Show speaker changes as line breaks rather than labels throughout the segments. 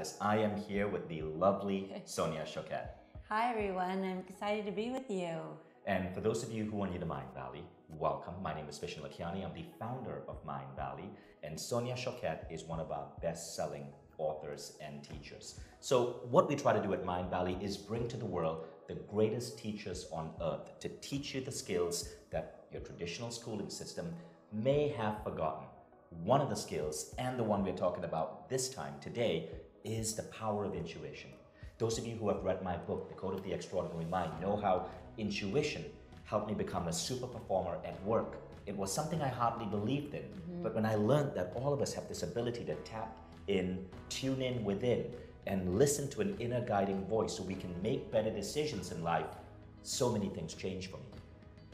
as I am here with the lovely Sonia Choquette.
Hi everyone, I'm excited to be with you.
And for those of you who are new to Mindvalley, welcome. My name is Vishen Lakhiani. I'm the founder of Mindvalley, and Sonia Choquette is one of our best-selling authors and teachers. So what we try to do at Mindvalley is bring to the world the greatest teachers on earth to teach you the skills that your traditional schooling system may have forgotten. One of the skills, and the one we're talking about this time today, is the power of intuition. Those of you who have read my book, The Code of the Extraordinary Mind, know how intuition helped me become a super performer at work. It was something I hardly believed in, but when I learned that all of us have this ability to tap in, tune in within, and listen to an inner guiding voice so we can make better decisions in life, so many things changed for me.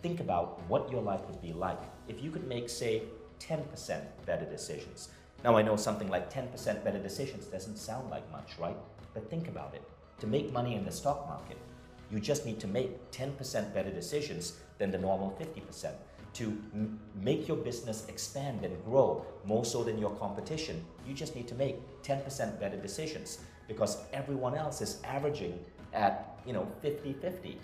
Think about what your life would be like if you could make, say, 10% better decisions. Now I know something like 10% better decisions doesn't sound like much, right? But think about it. To make money in the stock market, you just need to make 10% better decisions than the normal 50%. To make your business expand and grow more so than your competition, you just need to make 10% better decisions because everyone else is averaging at 50-50.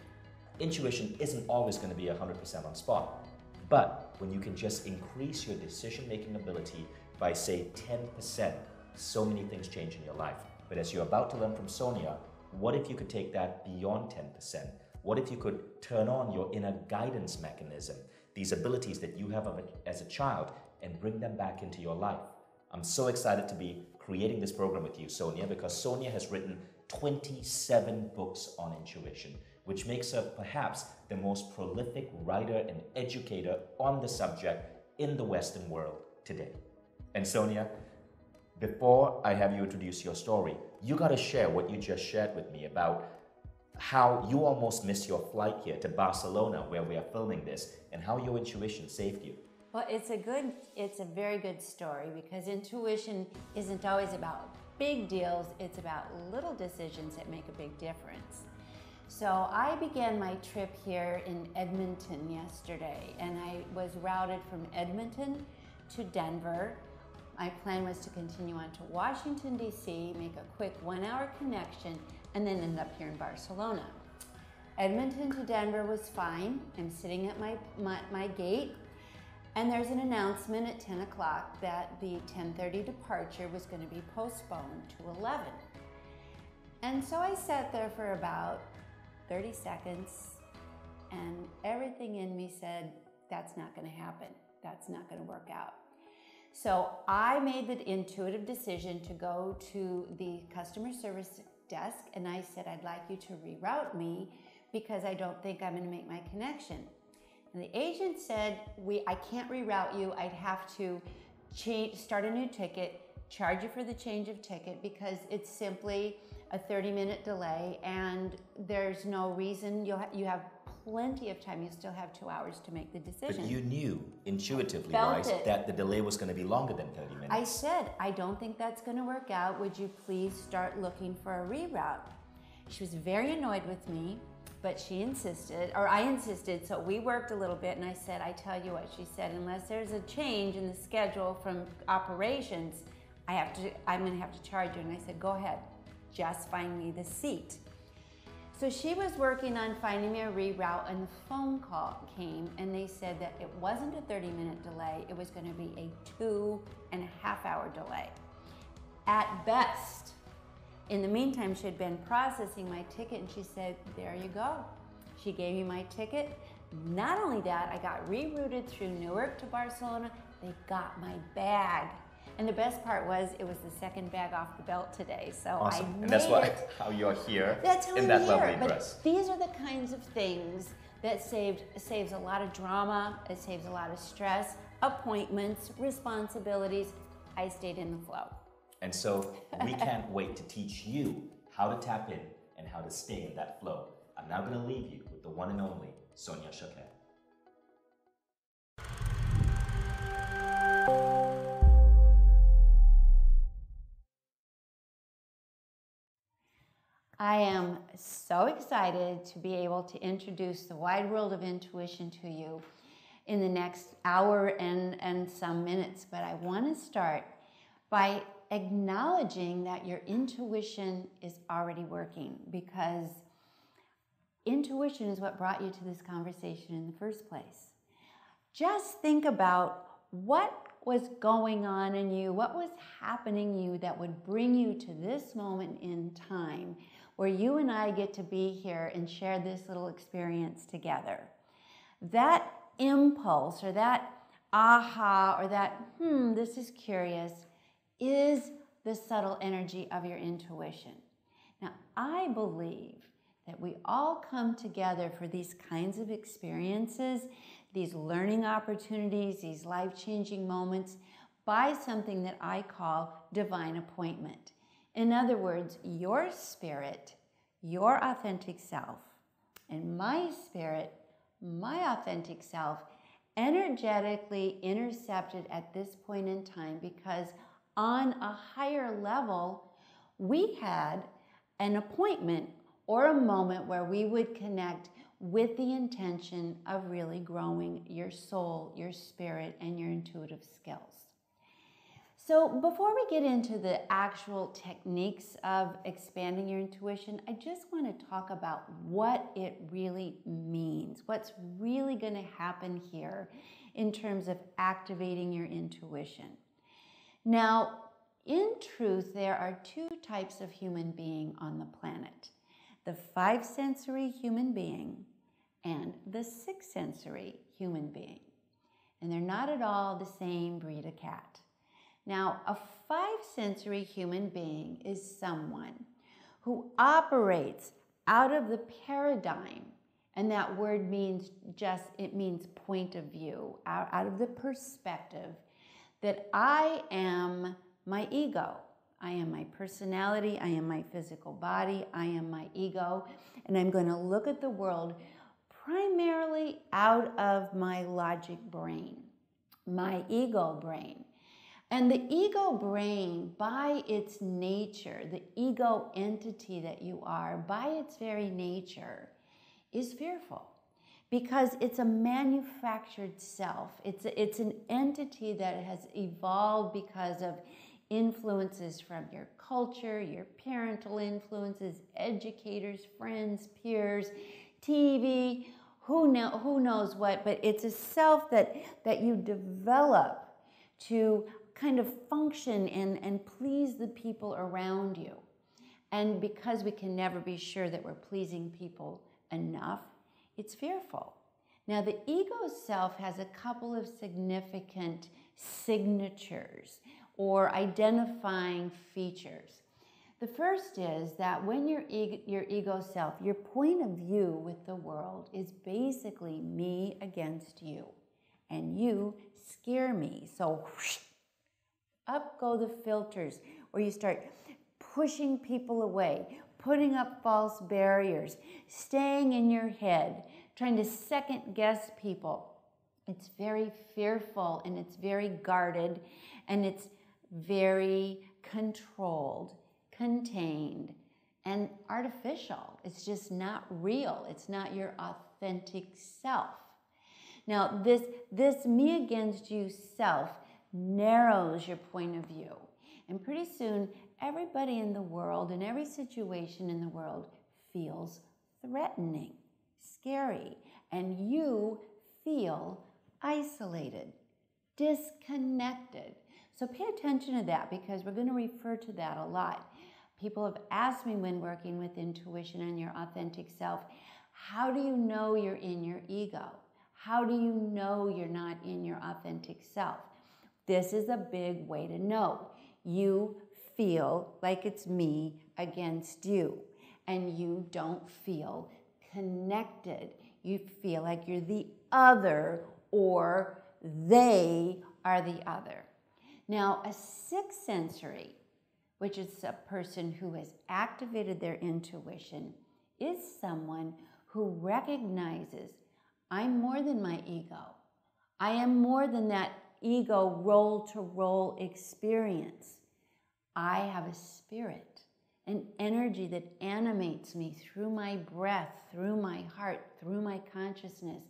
Intuition isn't always going to be 100% on spot. But when you can just increase your decision-making ability by, say, 10%, so many things change in your life. But as you're about to learn from Sonia, what if you could take that beyond 10%? What if you could turn on your inner guidance mechanism, these abilities that you have as a child, and bring them back into your life? I'm so excited to be creating this program with you, Sonia, because Sonia has written 27 books on intuition, which makes her perhaps the most prolific writer and educator on the subject in the Western world today. And Sonia, before I have you introduce your story, you got to share what you just shared with me about how you almost missed your flight here to Barcelona, where we are filming this, and how your intuition saved you.
Well, it's a very good story because intuition isn't always about big deals, it's about little decisions that make a big difference. So I began my trip here in Edmonton yesterday, and I was routed from Edmonton to Denver. My plan was to continue on to Washington, D.C., make a quick 1-hour connection, and then end up here in Barcelona. Edmonton to Denver was fine. I'm sitting at my gate, and there's an announcement at 10 o'clock that the 10:30 departure was going to be postponed to 11. And so I sat there for about 30 seconds, and everything in me said, that's not going to happen. That's not going to work out. So I made the intuitive decision to go to the customer service desk, and I said, I'd like you to reroute me because I don't think I'm going to make my connection. And the agent said, I can't reroute you. I'd have to start a new ticket, charge you for the change of ticket because it's simply a 30-minute delay, and there's no reason. You have plenty of time. You still have 2 hours to make the decision.
But you knew intuitively,
Felt
right,
it.
that the delay was going to be longer than 30 minutes.
I said, I don't think that's going to work out. Would you please start looking for a reroute? She was very annoyed with me, but she insisted, or I insisted, so we worked a little bit, and I said, I tell you what, she said, unless there's a change in the schedule from operations, I'm going to have to charge you. And I said, go ahead. Just find me the seat. So she was working on finding me a reroute, and the phone call came, and they said that it wasn't a 30-minute delay, it was going to be a 2.5-hour delay at best. In the meantime, she had been processing my ticket, and she said, there you go. She gave me my ticket. Not only that, I got rerouted through Newark to Barcelona. They got my bag. And the best part was, it was the second bag off the belt today. So
awesome.
I made
And that's why
it.
how you're here
That's how
in
I'm
that
here.
lovely
But
dress.
these are the kinds of things that saves a lot of drama. It saves a lot of stress, appointments, responsibilities. I stayed in the flow.
And so we can't wait to teach you how to tap in and how to stay in that flow. I'm now going to leave you with the one and only Sonia Choquette.
I am so excited to be able to introduce the wide world of intuition to you in the next hour and some minutes, but I want to start by acknowledging that your intuition is already working, because intuition is what brought you to this conversation in the first place. Just think about what was going on in you, what was happening in you that would bring you to this moment in time where you and I get to be here and share this little experience together. That impulse or that aha or that, this is curious, is the subtle energy of your intuition. Now, I believe that we all come together for these kinds of experiences, these learning opportunities, these life-changing moments, by something that I call divine appointment. In other words, your spirit, your authentic self, and my spirit, my authentic self, energetically intercepted at this point in time, because on a higher level, we had an appointment or a moment where we would connect with the intention of really growing your soul, your spirit, and your intuitive skills. So before we get into the actual techniques of expanding your intuition, I just want to talk about what it really means, what's really going to happen here in terms of activating your intuition. Now, in truth, there are two types of human being on the planet: the five-sensory human being and the six-sensory human being. And they're not at all the same breed of cat. Now, a five-sensory human being is someone who operates out of the paradigm, and that word means it means point of view, out of the perspective that I am my ego. I am my personality, I am my physical body, I am my ego, and I'm going to look at the world primarily out of my logic brain, my ego brain. And the ego brain, by its nature, the ego entity that you are, by its very nature, is fearful, because it's a manufactured self. It's an entity that has evolved because of influences from your culture, your parental influences, educators, friends, peers, TV, who knows what, but it's a self that you develop to kind of function and please the people around you. And because we can never be sure that we're pleasing people enough, it's fearful. Now, the ego self has a couple of significant signatures or identifying features. The first is that when your ego self, your point of view with the world is basically me against you, and you scare me. So whoosh, up go the filters, or you start pushing people away, putting up false barriers, staying in your head, trying to second guess people. It's very fearful, and it's very guarded, and it's very controlled, contained, and artificial. It's just not real. It's not your authentic self. Now, this me against you self narrows your point of view. And pretty soon, everybody in the world, in every situation in the world, feels threatening, scary, and you feel isolated, disconnected. So pay attention to that, because we're going to refer to that a lot. People have asked me when working with intuition and your authentic self, how do you know you're in your ego? How do you know you're not in your authentic self? This is a big way to know. You feel like it's me against you, and you don't feel connected. You feel like you're the other, or they are the other. Now, a sixth sensory, which is a person who has activated their intuition, is someone who recognizes, I'm more than my ego. I am more than that ego roll-to-roll experience. I have a spirit, an energy that animates me through my breath, through my heart, through my consciousness.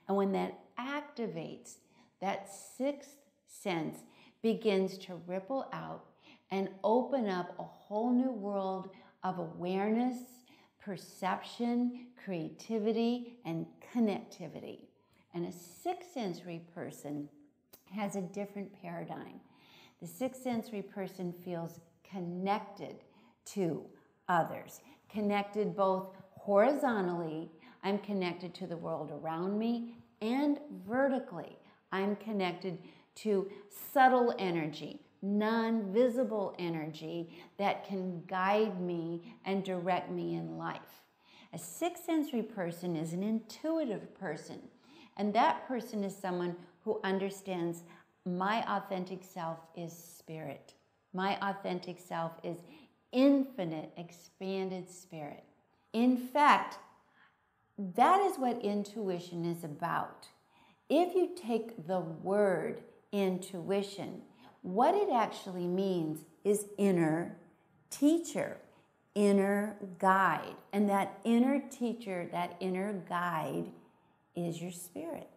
And when that activates, that sixth sense begins to ripple out and open up a whole new world of awareness, perception, creativity, and connectivity. And a sixth sensory person has a different paradigm. The sixth sensory person feels connected to others, connected both horizontally, I'm connected to the world around me, and vertically, I'm connected to subtle energy, non-visible energy that can guide me and direct me in life. A sixth sensory person is an intuitive person, and that person is someone who understands my authentic self is spirit. My authentic self is infinite, expanded spirit. In fact, that is what intuition is about. If you take the word intuition, what it actually means is inner teacher, inner guide. And that inner teacher, that inner guide is your spirit.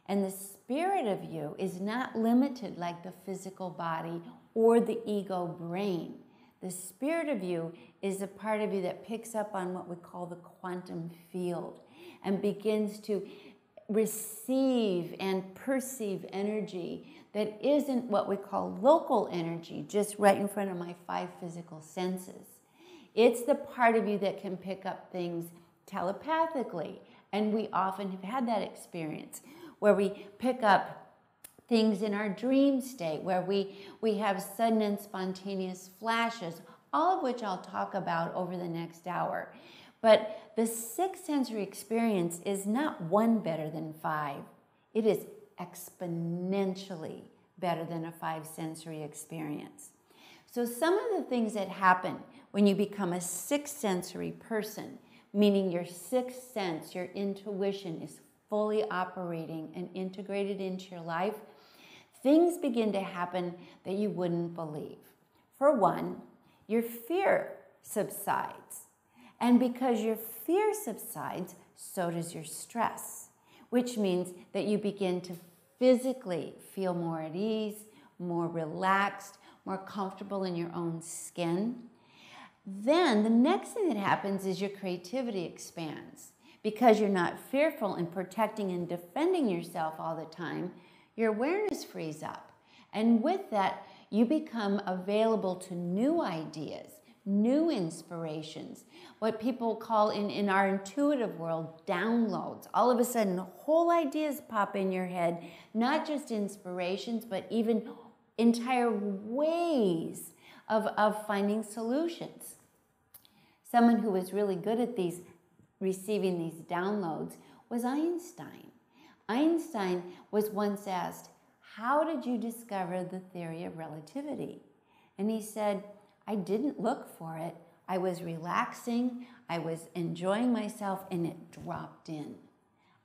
And the spirit of you is not limited like the physical body or the ego brain. The spirit of you is a part of you that picks up on what we call the quantum field and begins to receive and perceive energy that isn't what we call local energy, just right in front of my five physical senses. It's the part of you that can pick up things telepathically. And we often have had that experience where we pick up things in our dream state, where we have sudden and spontaneous flashes, all of which I'll talk about over the next hour. But the sixth sensory experience is not one better than five. It is exponentially better than a five sensory experience. So some of the things that happen when you become a sixth sensory person, meaning your sixth sense, your intuition is fully operating and integrated into your life, things begin to happen that you wouldn't believe. For one, your fear subsides. And because your fear subsides, so does your stress, which means that you begin to physically feel more at ease, more relaxed, more comfortable in your own skin. Then the next thing that happens is your creativity expands. Because you're not fearful and protecting and defending yourself all the time, your awareness frees up. And with that, you become available to new ideas, new inspirations, what people call in our intuitive world, downloads. All of a sudden, whole ideas pop in your head, not just inspirations, but even entire ways of finding solutions. Someone who was really good at receiving these downloads was Einstein. Einstein was once asked, "How did you discover the theory of relativity?" And he said, "I didn't look for it. I was relaxing, I was enjoying myself, and it dropped in."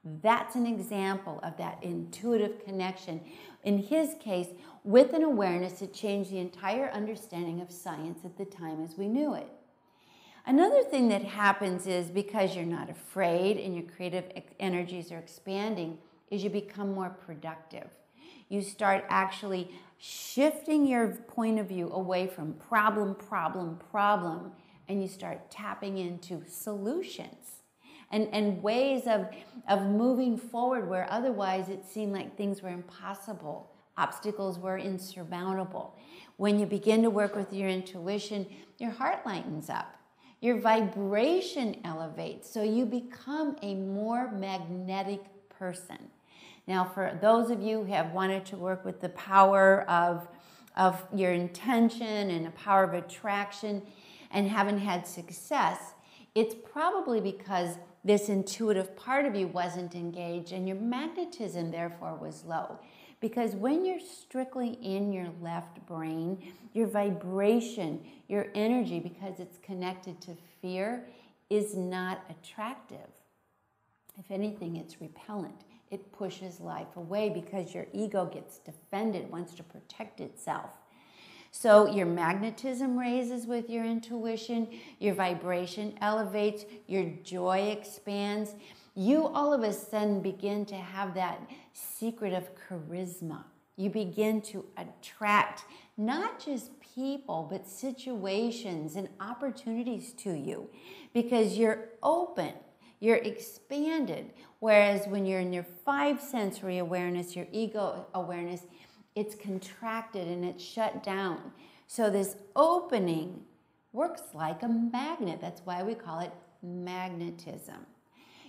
That's an example of that intuitive connection. In his case, with an awareness that changed the entire understanding of science at the time as we knew it. Another thing that happens is because you're not afraid and your creative energies are expanding, is you become more productive. You start actually shifting your point of view away from problem, and you start tapping into solutions and ways of moving forward where otherwise it seemed like things were impossible, obstacles were insurmountable. When you begin to work with your intuition, your heart lightens up. Your vibration elevates, so you become a more magnetic person. Now, for those of you who have wanted to work with the power of your intention and the power of attraction and haven't had success, it's probably because this intuitive part of you wasn't engaged and your magnetism therefore was low. Because when you're strictly in your left brain, your vibration, your energy, because it's connected to fear, is not attractive. If anything, it's repellent. It pushes life away because your ego gets defended, wants to protect itself. So your magnetism raises with your intuition, your vibration elevates, your joy expands. You all of a sudden begin to have that secret of charisma. You begin to attract not just people, but situations and opportunities to you because you're open, you're expanded. Whereas when you're in your five sensory awareness, your ego awareness, it's contracted and it's shut down. So this opening works like a magnet. That's why we call it magnetism.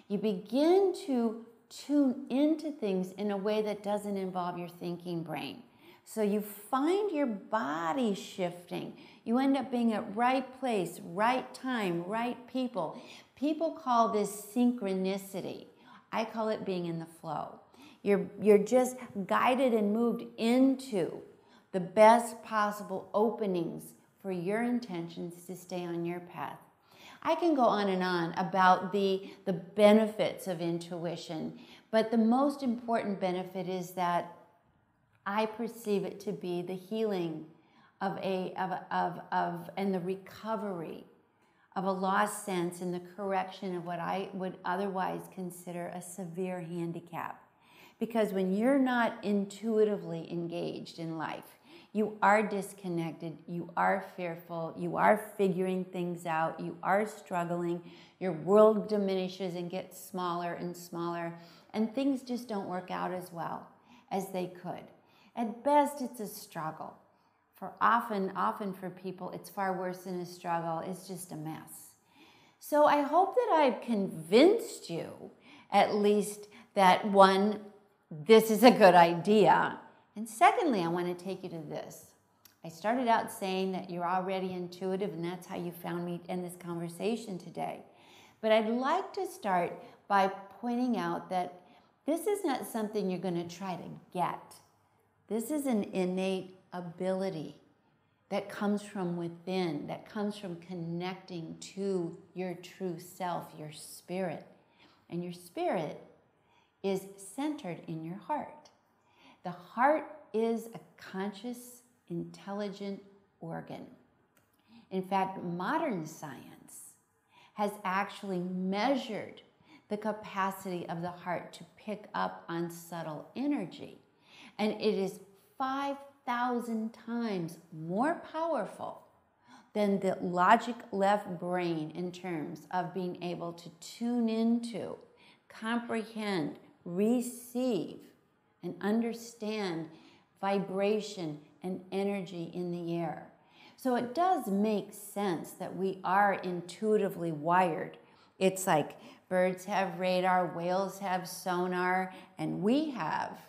You begin to tune into things in a way that doesn't involve your thinking brain. So you find your body shifting. You end up being at right place, right time, right people. People call this synchronicity. I call it being in the flow. You're just guided and moved into the best possible openings for your intentions to stay on your path. I can go on and on about the benefits of intuition, but the most important benefit is that I perceive it to be the healing and the recovery of a lost sense and the correction of what I would otherwise consider a severe handicap. Because when you're not intuitively engaged in life, you are disconnected, you are fearful, you are figuring things out, you are struggling, your world diminishes and gets smaller and smaller, and things just don't work out as well as they could. At best, it's a struggle. For often for people, it's far worse than a struggle. It's just a mess. So I hope that I've convinced you, at least, that one, this is a good idea. And secondly, I want to take you to this. I started out saying that you're already intuitive, and that's how you found me in this conversation today. But I'd like to start by pointing out that this is not something you're going to try to get. This is an innate ability that comes from within, that comes from connecting to your true self, your spirit. And your spirit is centered in your heart. The heart is a conscious, intelligent organ. In fact, modern science has actually measured the capacity of the heart to pick up on subtle energy. And it is 5,000 times more powerful than the logic left brain in terms of being able to tune into, comprehend, receive, and understand vibration and energy in the air. So it does make sense that we are intuitively wired. It's like birds have radar, whales have sonar, and we have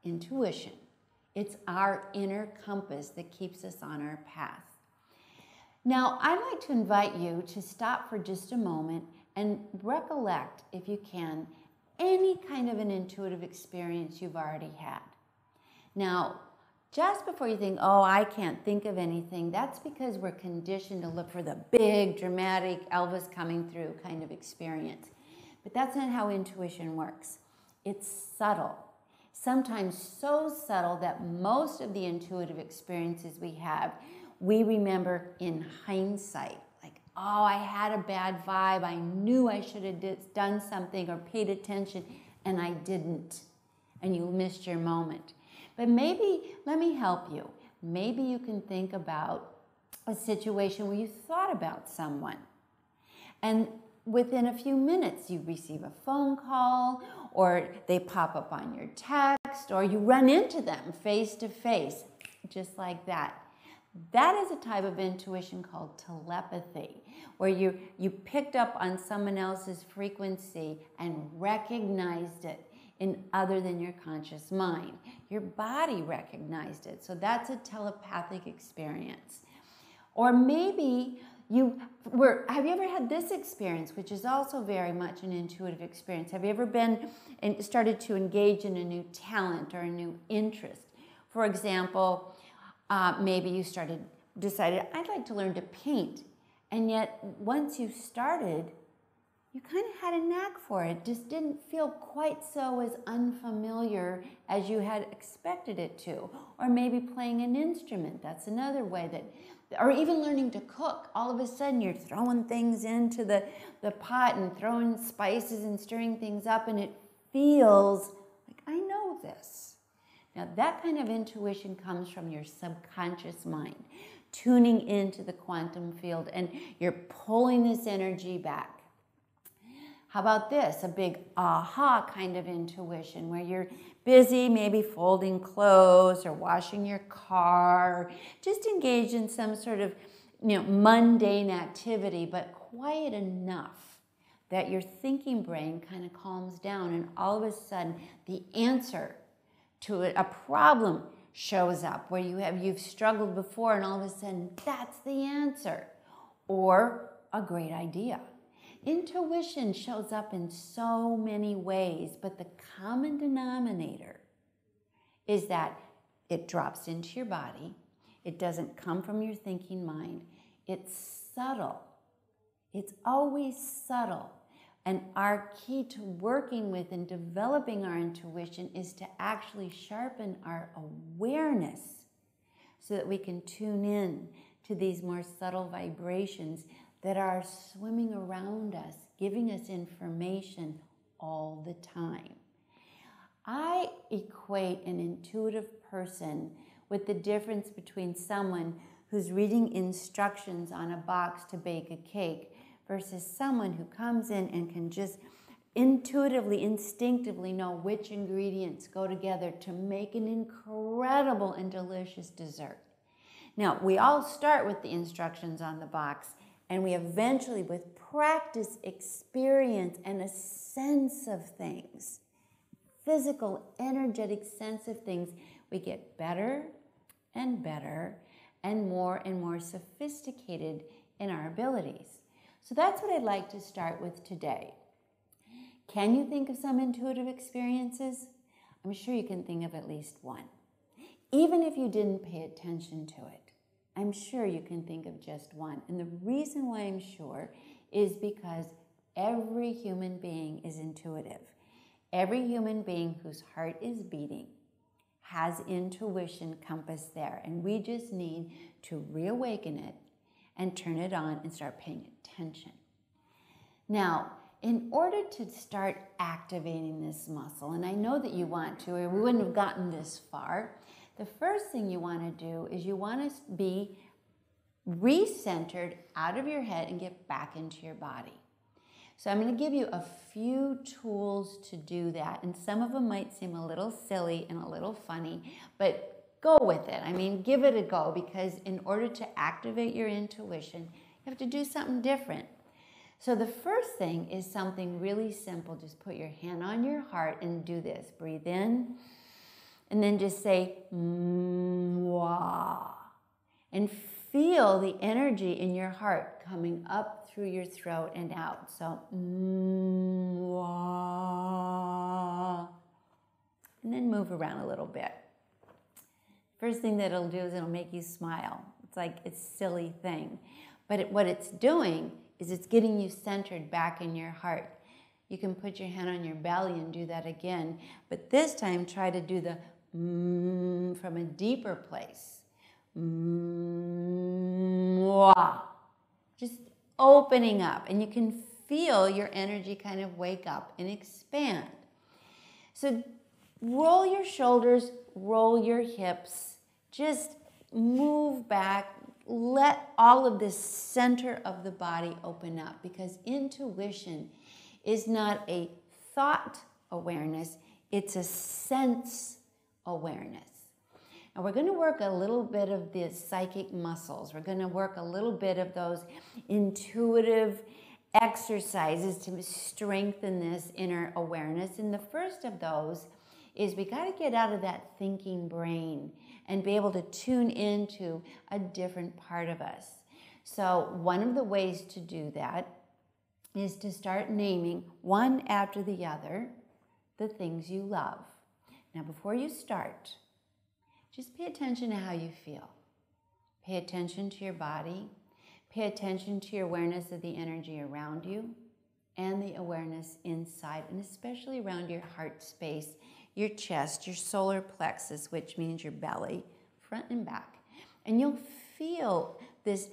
intuition. It's our inner compass that keeps us on our path. Now, I'd like to invite you to stop for just a moment and recollect, if you can, any kind of an intuitive experience you've already had. Now, just before you think, oh, I can't think of anything, that's because we're conditioned to look for the big, dramatic, Elvis coming through kind of experience. But that's not how intuition works. It's subtle. Sometimes so subtle that most of the intuitive experiences we have, we remember in hindsight. Like, oh, I had a bad vibe. I knew I should have done something or paid attention, and I didn't. And you missed your moment. But maybe, let me help you. Maybe you can think about a situation where you thought about someone. And within a few minutes, you receive a phone call, or they pop up on your text, or you run into them face to face, just like that. That is a type of intuition called telepathy, where you picked up on someone else's frequency and recognized it in other than your conscious mind. Your body recognized it. So that's a telepathic experience. Or maybe have you ever had this experience, which is also very much an intuitive experience? Have you ever been and started to engage in a new talent or a new interest? For example, maybe you decided, I'd like to learn to paint. And yet, once you started, you kind of had a knack for it. It just didn't feel quite so as unfamiliar as you had expected it to. Or maybe playing an instrument. That's another way that, or even learning to cook. All of a sudden you're throwing things into the pot and throwing spices and stirring things up, and it feels like, I know this. Now that kind of intuition comes from your subconscious mind. tuning into the quantum field, and you're pulling this energy back. How about this? A big aha kind of intuition where you're busy, maybe folding clothes or washing your car, just engaged in some sort of mundane activity, but quiet enough that your thinking brain kind of calms down, and all of a sudden the answer to a problem shows up where you've struggled before, and all of a sudden that's the answer, or a great idea. Intuition shows up in so many ways, but the common denominator is that it drops into your body. It doesn't come from your thinking mind. It's subtle. It's always subtle. And our key to working with and developing our intuition is to actually sharpen our awareness so that we can tune in to these more subtle vibrations that are swimming around us, giving us information all the time. I equate an intuitive person with the difference between someone who's reading instructions on a box to bake a cake versus someone who comes in and can just intuitively, instinctively know which ingredients go together to make an incredible and delicious dessert. Now, we all start with the instructions on the box, and we eventually, with practice, experience, and a sense of things, physical, energetic sense of things, we get better and better and more sophisticated in our abilities. So that's what I'd like to start with today. Can you think of some intuitive experiences? I'm sure you can think of at least one. Even if you didn't pay attention to it, I'm sure you can think of just one. And the reason why I'm sure is because every human being is intuitive. Every human being whose heart is beating has intuition compass there. And we just need to reawaken it and turn it on and start paying attention. Now, in order to start activating this muscle, and I know that you want to, or we wouldn't have gotten this far, the first thing you want to do is you want to be recentered out of your head and get back into your body. So I'm going to give you a few tools to do that, and some of them might seem a little silly and a little funny, but go with it. I mean, give it a go, because in order to activate your intuition, you have to do something different. So the first thing is something really simple. Just put your hand on your heart and do this. Breathe in, and then just say, mwah. And feel the energy in your heart coming up through your throat and out. So, mwah. And then move around a little bit. First thing that it'll do is it'll make you smile. It's like it's a silly thing. But what it's doing is it's getting you centered back in your heart. You can put your hand on your belly and do that again. But this time, try to do the from a deeper place. Mwah. Just opening up. And you can feel your energy kind of wake up and expand. So roll your shoulders, roll your hips. Just move back. Let all of this center of the body open up, because intuition is not a thought awareness, it's a sense awareness. And we're going to work a little bit of the psychic muscles. We're going to work a little bit of those intuitive exercises to strengthen this inner awareness. And the first of those is we got to get out of that thinking brain and be able to tune into a different part of us. So one of the ways to do that is to start naming one after the other the things you love. Now, before you start, just pay attention to how you feel. Pay attention to your body. Pay attention to your awareness of the energy around you and the awareness inside, and especially around your heart space, your chest, your solar plexus, which means your belly, front and back. And you'll feel this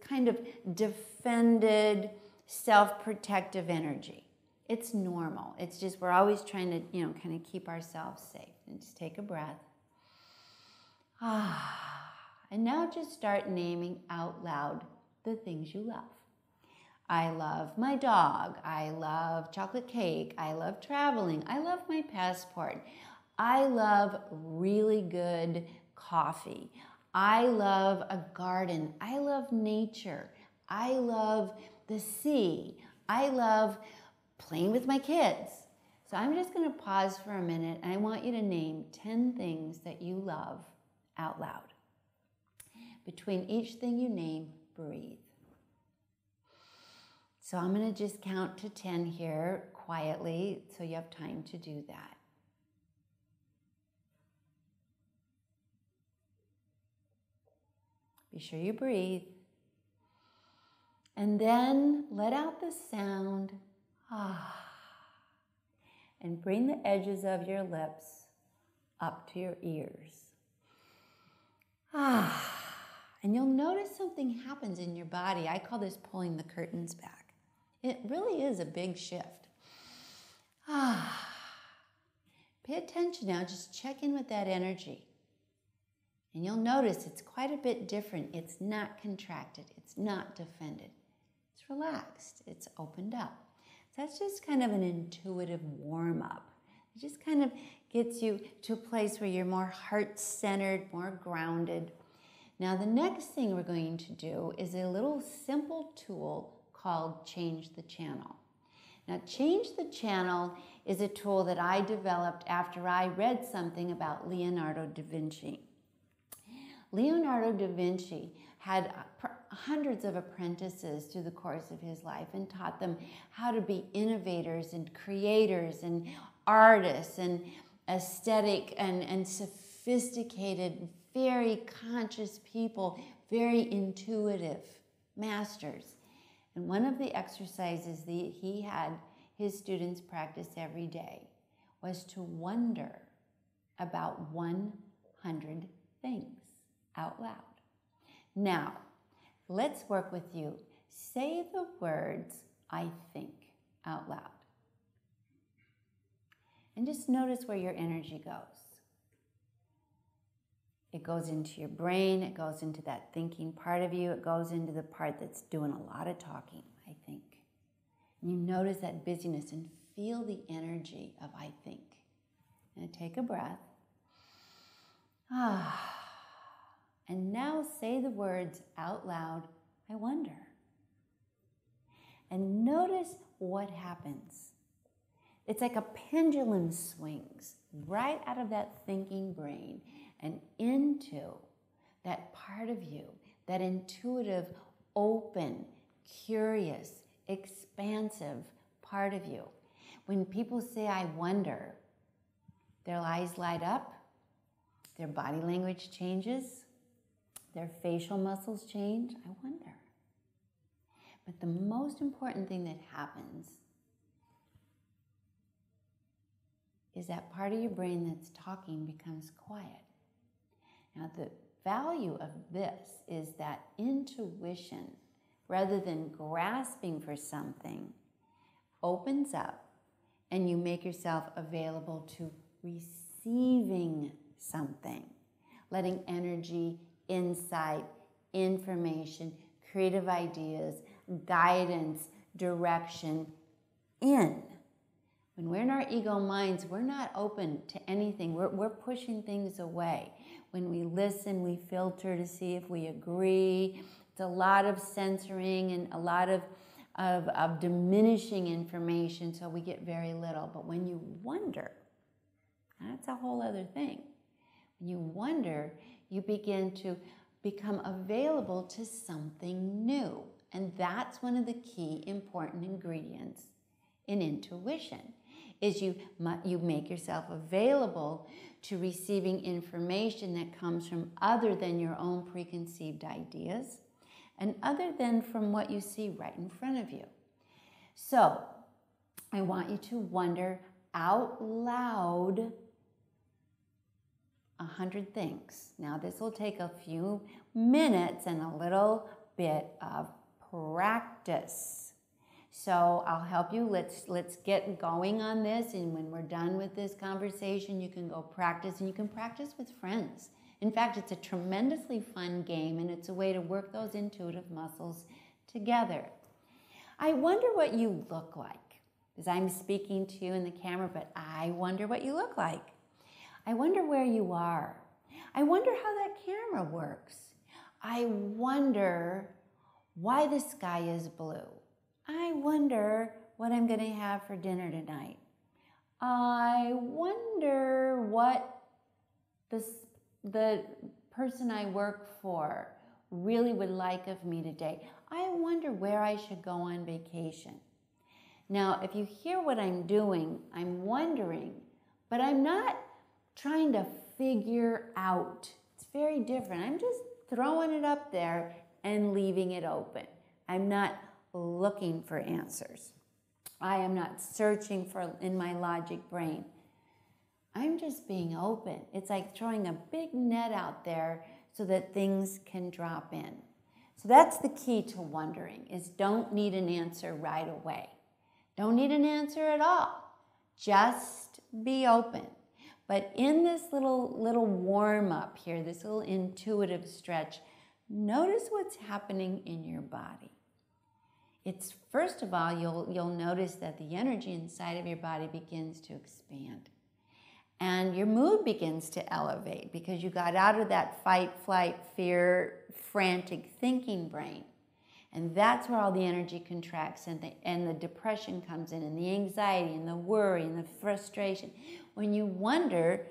kind of defended, self-protective energy. It's normal. It's just we're always trying to, kind of keep ourselves safe. And just take a breath. And now just start naming out loud the things you love. I love my dog. I love chocolate cake. I love traveling. I love my passport. I love really good coffee. I love a garden. I love nature. I love the sea. I love playing with my kids. So I'm just going to pause for a minute, and I want you to name 10 things that you love out loud. Between each thing you name, breathe. So I'm going to just count to 10 here quietly so you have time to do that. Be sure you breathe. And then let out the sound. And bring the edges of your lips up to your ears. And you'll notice something happens in your body. I call this pulling the curtains back. It really is a big shift. Pay attention now. Just check in with that energy. And you'll notice it's quite a bit different. It's not contracted. It's not defended. It's relaxed. It's opened up. So that's just kind of an intuitive warm-up. It just kind of gets you to a place where you're more heart-centered, more grounded. Now, the next thing we're going to do is a little simple tool called Change the Channel. Now, Change the Channel is a tool that I developed after I read something about Leonardo da Vinci. Leonardo da Vinci had hundreds of apprentices through the course of his life and taught them how to be innovators and creators and artists and aesthetic and sophisticated, very conscious people, very intuitive masters. And one of the exercises that he had his students practice every day was to wonder about 100 things out loud. Now, let's work with you. Say the words, I think, out loud. And just notice where your energy goes. It goes into your brain, it goes into that thinking part of you, it goes into the part that's doing a lot of talking, I think. And you notice that busyness and feel the energy of I think. And take a breath. And now say the words out loud, I wonder. And notice what happens. It's like a pendulum swings right out of that thinking brain and into that part of you, that intuitive, open, curious, expansive part of you. When people say, I wonder, their eyes light up, their body language changes, their facial muscles change. I wonder. But the most important thing that happens is that part of your brain that's talking becomes quiet. Now, the value of this is that intuition, rather than grasping for something, opens up and you make yourself available to receiving something, letting energy, insight, information, creative ideas, guidance, direction in. When we're in our ego minds, we're not open to anything. We're pushing things away. When we listen, we filter to see if we agree. It's a lot of censoring and a lot of diminishing information, so we get very little. But when you wonder, that's a whole other thing. When you wonder, you begin to become available to something new. And that's one of the key important ingredients in intuition, is you make yourself available to receiving information that comes from other than your own preconceived ideas and other than from what you see right in front of you. So I want you to wonder out loud 100 things. Now this will take a few minutes and a little bit of practice. So I'll help you. Let's get going on this, and when we're done with this conversation, you can go practice, and you can practice with friends In fact, it's a tremendously fun game, and it's a way to work those intuitive muscles together. I wonder what you look like, because I'm speaking to you in the camera, but I wonder what you look like. I wonder where you are. I wonder how that camera works. I wonder why the sky is blue. I wonder what I'm going to have for dinner tonight. I wonder what the person I work for really would like of me today. I wonder where I should go on vacation. Now, if you hear what I'm doing, I'm wondering, but I'm not trying to figure out. It's very different. I'm just throwing it up there and leaving it open. I'm not looking for answers. I am not searching for in my logic brain. I'm just being open. It's like throwing a big net out there so that things can drop in. So that's the key to wondering, is don't need an answer right away. Don't need an answer at all. Just be open. But in this little warm up here, this little intuitive stretch, notice what's happening in your body. It's, first of all, you'll notice that the energy inside of your body begins to expand. And your mood begins to elevate because you got out of that fight, flight, fear, frantic thinking brain. And that's where all the energy contracts and the depression comes in, and the anxiety and the worry and the frustration. When you wonder,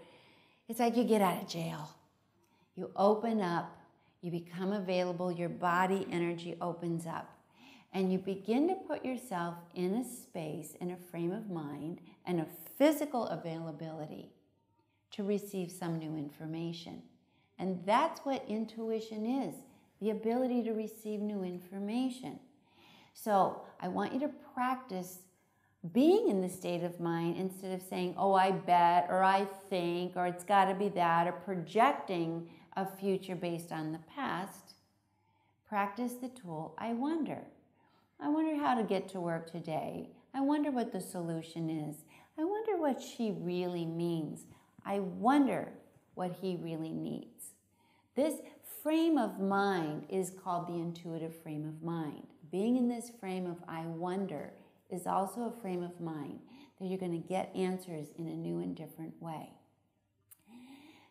it's like you get out of jail. You open up, you become available, your body energy opens up. And you begin to put yourself in a space, in a frame of mind, and a physical availability to receive some new information. And that's what intuition is, the ability to receive new information. So I want you to practice being in the state of mind instead of saying, oh, I bet, or I think, or it's got to be that, or projecting a future based on the past. Practice the tool, I wonder. I wonder how to get to work today. I wonder what the solution is. I wonder what she really means. I wonder what he really needs. This frame of mind is called the intuitive frame of mind. Being in this frame of I wonder is also a frame of mind that you're going to get answers in a new and different way.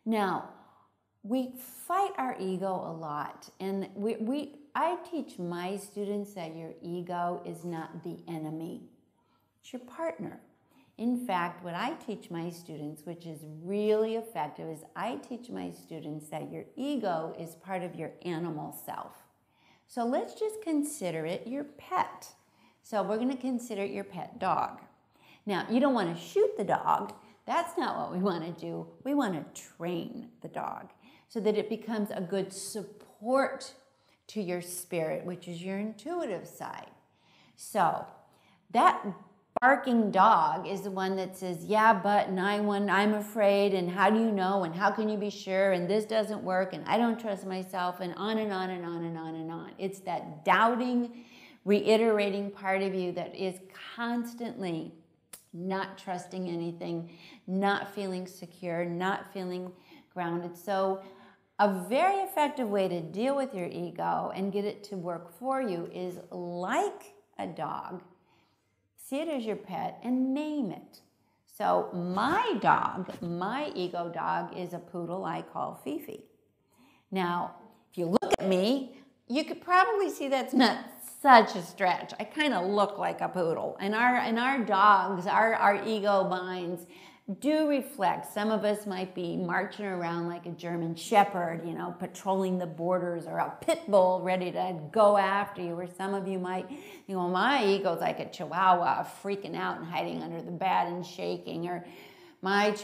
Now, we fight our ego a lot, and I teach my students that your ego is not the enemy. It's your partner. In fact, what I teach my students, which is really effective, is I teach my students that your ego is part of your animal self. So let's just consider it your pet. So we're going to consider it your pet dog. Now, you don't want to shoot the dog. That's not what we want to do. We want to train the dog so that it becomes a good support to your spirit, which is your intuitive side. So that barking dog is the one that says, yeah, but, and I'm afraid, and how do you know, and how can you be sure, and this doesn't work, and I don't trust myself, and on and on and on and on and on. It's that doubting, reiterating part of you that is constantly not trusting anything, not feeling secure, not feeling grounded. So a very effective way to deal with your ego and get it to work for you is like a dog. See it as your pet and name it. So my dog, my ego dog, is a poodle I call Fifi. Now, if you look at me, you could probably see that's not such a stretch. I kind of look like a poodle. And our dogs, our ego minds do reflect. Some of us might be marching around like a German shepherd, you know, patrolling the borders, or a pit bull ready to go after you. Or some of you might, you know, my ego's like a chihuahua freaking out and hiding under the bed and shaking. Or my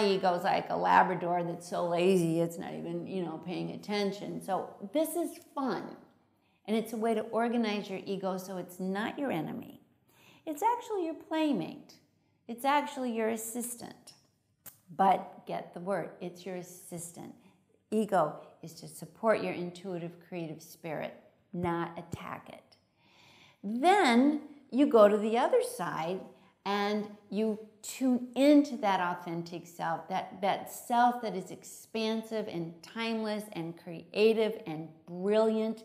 ego's like a Labrador that's so lazy it's not even, you know, paying attention. So this is fun. And it's a way to organize your ego so it's not your enemy. It's actually your playmate. It's actually your assistant. But get the word, it's your assistant. Ego is to support your intuitive, creative spirit, not attack it. Then you go to the other side and you tune into that authentic self, that self that is expansive and timeless and creative and brilliant,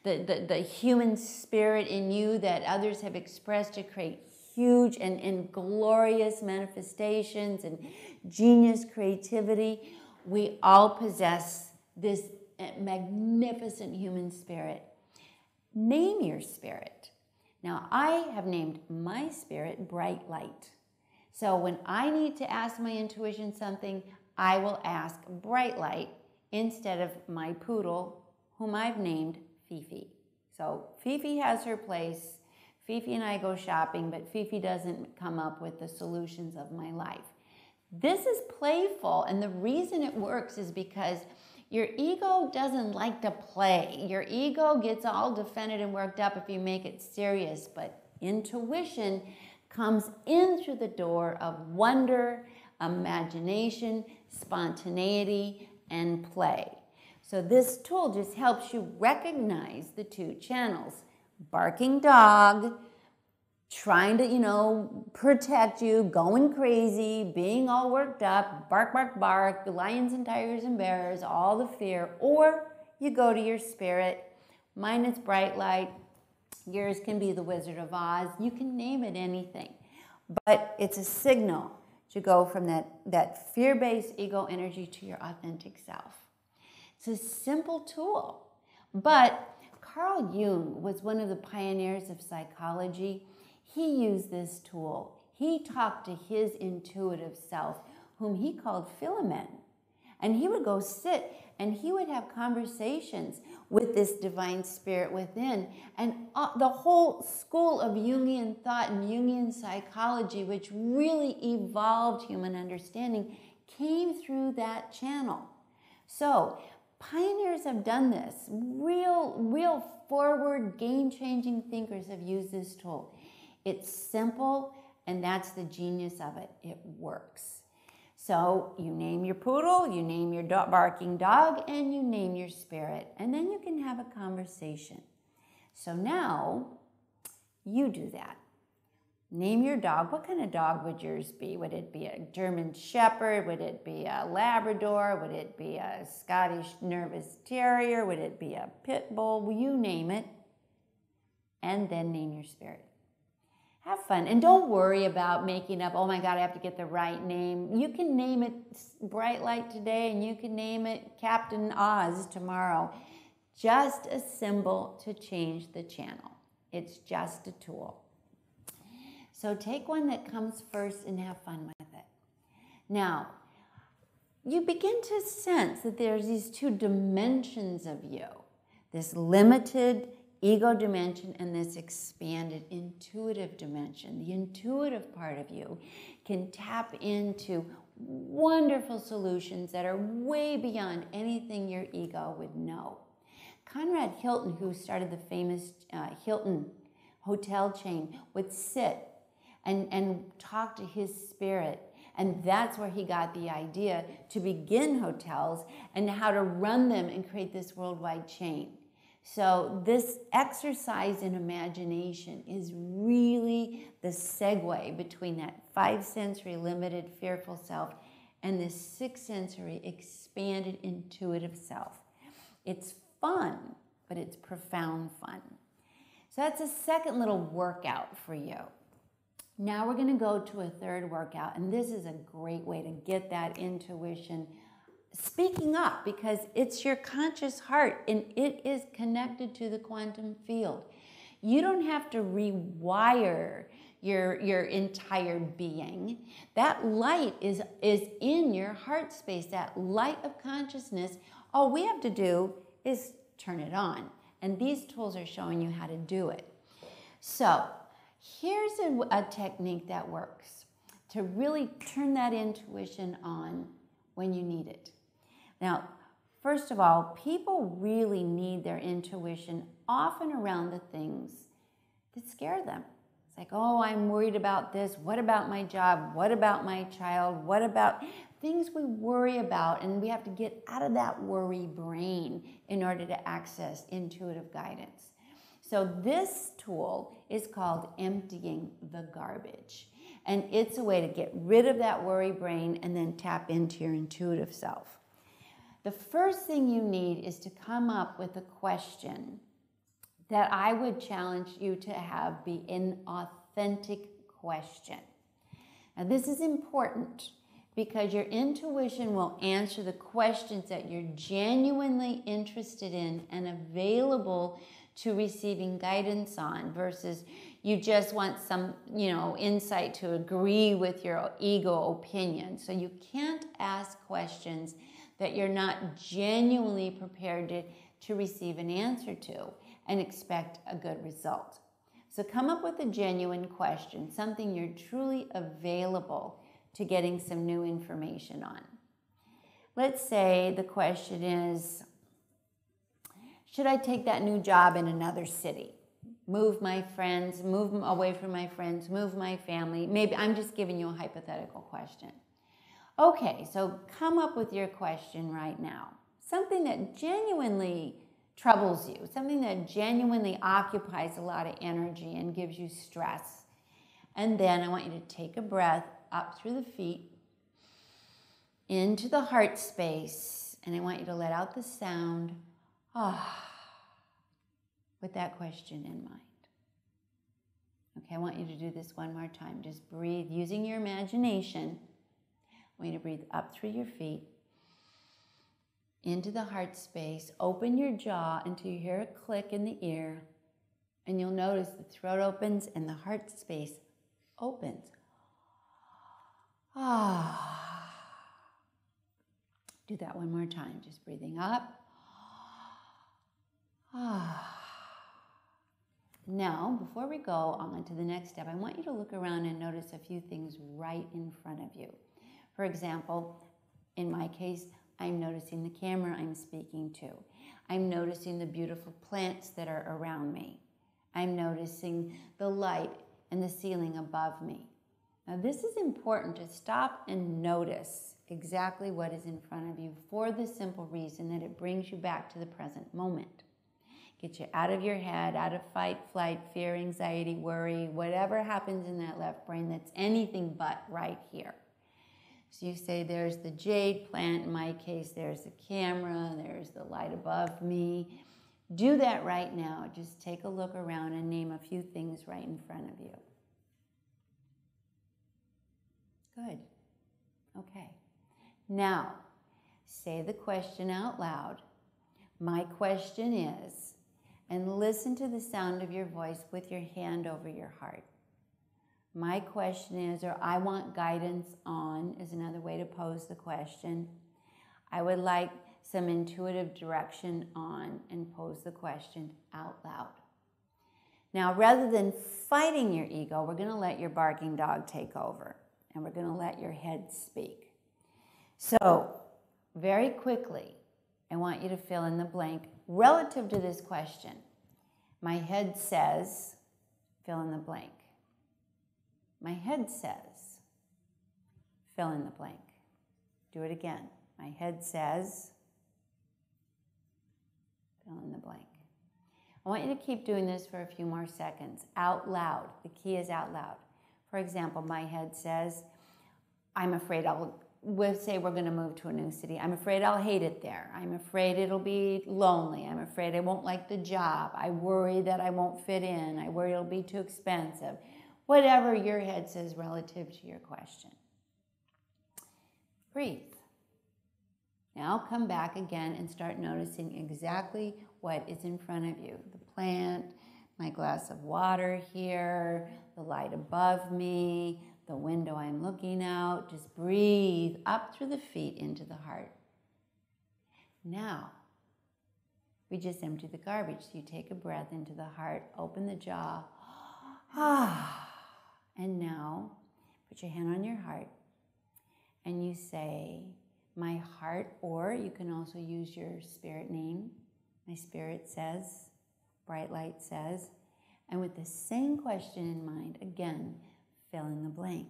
the human spirit in you that others have expressed to create huge and glorious manifestations and genius creativity. We all possess this magnificent human spirit. Name your spirit. Now, I have named my spirit Bright Light. So when I need to ask my intuition something, I will ask Bright Light instead of my poodle, whom I've named Fifi. So Fifi has her place. Fifi and I go shopping, but Fifi doesn't come up with the solutions of my life. This is playful, and the reason it works is because your ego doesn't like to play. Your ego gets all defended and worked up if you make it serious, but intuition comes in through the door of wonder, imagination, spontaneity, and play. So this tool just helps you recognize the two channels. Barking dog, trying to, protect you, going crazy, being all worked up, bark, bark, bark, the lions and tigers and bears, all the fear. Or you go to your spirit. Mine is Bright Light. Yours can be the Wizard of Oz. You can name it anything. But it's a signal to go from that fear-based ego energy to your authentic self. It's a simple tool. But Carl Jung was one of the pioneers of psychology. He used this tool. He talked to his intuitive self, whom he called Philomen. And he would go sit and he would have conversations with this divine spirit within. And the whole school of Jungian thought and Jungian psychology, which really evolved human understanding, came through that channel. So pioneers have done this. Real forward, game-changing thinkers have used this tool. It's simple, and that's the genius of it. It works. So you name your poodle, you name your barking dog, and you name your spirit. And then you can have a conversation. So now you do that. Name your dog. What kind of dog would yours be? Would it be a German Shepherd? Would it be a Labrador? Would it be a Scottish Nervous Terrier? Would it be a Pit Bull? You name it. And then name your spirit. Have fun. And don't worry about making up, oh my God, I have to get the right name. You can name it Bright Light today, and you can name it Captain Oz tomorrow. Just a symbol to change the channel. It's just a tool. So take one that comes first and have fun with it. Now, you begin to sense that there's these two dimensions of you. This limited ego dimension and this expanded intuitive dimension. The intuitive part of you can tap into wonderful solutions that are way beyond anything your ego would know. Conrad Hilton, who started the famous Hilton hotel chain, would sit and talk to his spirit. And that's where he got the idea to begin hotels and how to run them and create this worldwide chain. So this exercise in imagination is really the segue between that 5-sensory limited fearful self and this 6-sensory expanded intuitive self. It's fun, but it's profound fun. So that's a second little workout for you. Now we're going to go to a third workout, and this is a great way to get that intuition speaking up, because it's your conscious heart and it is connected to the quantum field. You don't have to rewire your entire being. That light is in your heart space, that light of consciousness. All we have to do is turn it on. And these tools are showing you how to do it. So here's a technique that works to really turn that intuition on when you need it. Now, first of all, people really need their intuition often around the things that scare them. It's like, oh, I'm worried about this. What about my job? What about my child? What about things we worry about? And we have to get out of that worry brain in order to access intuitive guidance. So this tool is called emptying the garbage. And it's a way to get rid of that worry brain and then tap into your intuitive self. The first thing you need is to come up with a question that I would challenge you to have be an authentic question. Now, this is important because your intuition will answer the questions that you're genuinely interested in and available to receiving guidance on, versus you just want some, insight to agree with your ego opinion. So you can't ask questions that you're not genuinely prepared to receive an answer to and expect a good result. So come up with a genuine question, something you're truly available to getting some new information on. Let's say the question is, should I take that new job in another city? Move my friends, move away from my friends, move my family. Maybe I'm just giving you a hypothetical question. Okay, so come up with your question right now. Something that genuinely troubles you, something that genuinely occupies a lot of energy and gives you stress. And then I want you to take a breath up through the feet, into the heart space, and I want you to let out the sound, with that question in mind. Okay, I want you to do this one more time. Just breathe using your imagination. I want you to breathe up through your feet, into the heart space. Open your jaw until you hear a click in the ear, and you'll notice the throat opens and the heart space opens. Do that one more time. Just breathing up. Now, before we go on to the next step, I want you to look around and notice a few things right in front of you. For example, in my case, I'm noticing the camera I'm speaking to. I'm noticing the beautiful plants that are around me. I'm noticing the light and the ceiling above me. Now, this is important to stop and notice exactly what is in front of you, for the simple reason that it brings you back to the present moment. Get you out of your head, out of fight, flight, fear, anxiety, worry, whatever happens in that left brain that's anything but right here. So you say, there's the jade plant. In my case, there's the camera, there's the light above me. Do that right now. Just take a look around and name a few things right in front of you. Good. Okay. Now, say the question out loud. My question is, and listen to the sound of your voice with your hand over your heart. My question is, or I want guidance on, is another way to pose the question. I would like some intuitive direction on, and pose the question out loud. Now, rather than fighting your ego, we're going to let your barking dog take over, and we're going to let your head speak. So, very quickly, I want you to fill in the blank relative to this question. My head says, fill in the blank. My head says, fill in the blank. Do it again. My head says, fill in the blank. I want you to keep doing this for a few more seconds, out loud. The key is out loud. For example, my head says, I'm afraid we'll say we're going to move to a new city. I'm afraid I'll hate it there. I'm afraid it'll be lonely. I'm afraid I won't like the job. I worry that I won't fit in. I worry it'll be too expensive. Whatever your head says relative to your question. Breathe. Now come back again and start noticing exactly what is in front of you. The plant, my glass of water here, the light above me, the window I'm looking out. Just breathe up through the feet into the heart. Now, we just empty the garbage. So you take a breath into the heart, open the jaw. And now, put your hand on your heart and you say, my heart, or you can also use your spirit name. My spirit says, bright light says, and with the same question in mind, again, fill in the blank.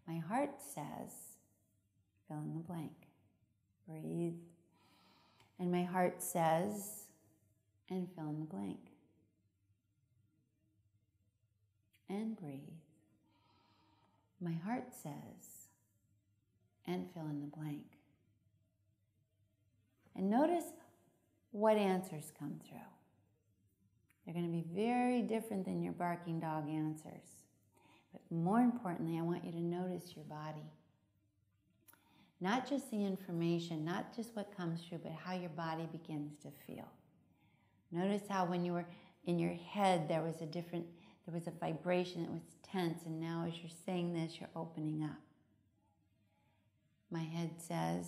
My heart says, fill in the blank. Breathe. And my heart says, and fill in the blank. And breathe. My heart says, and fill in the blank. And notice what answers come through. They're going to be very different than your barking dog answers. But more importantly, I want you to notice your body. Not just the information, not just what comes through, but how your body begins to feel. Notice how when you were in your head, there was a vibration that was tense, and now as you're saying this, you're opening up. My head says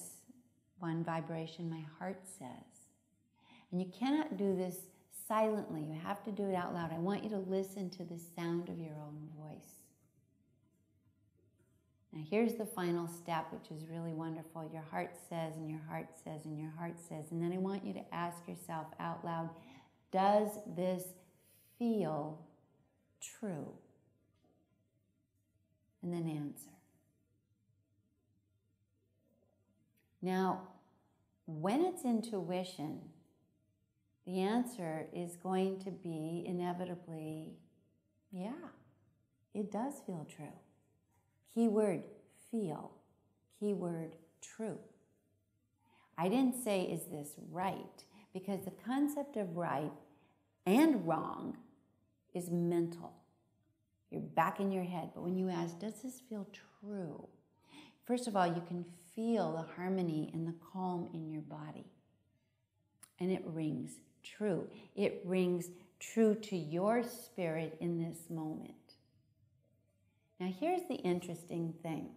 one vibration, my heart says. And you cannot do this silently. You have to do it out loud. I want you to listen to the sound of your own voice. Now here's the final step, which is really wonderful. Your heart says, and your heart says, and your heart says. And then I want you to ask yourself out loud, does this feel true? And then answer. Now, when it's intuition, the answer is going to be inevitably, yeah, it does feel true. Keyword, feel. Keyword, true. I didn't say, is this right? Because the concept of right and wrong is mental. You're back in your head. But when you ask, does this feel true? First of all, you can feel the harmony and the calm in your body. And it rings true. It rings true to your spirit in this moment. Now, here's the interesting thing.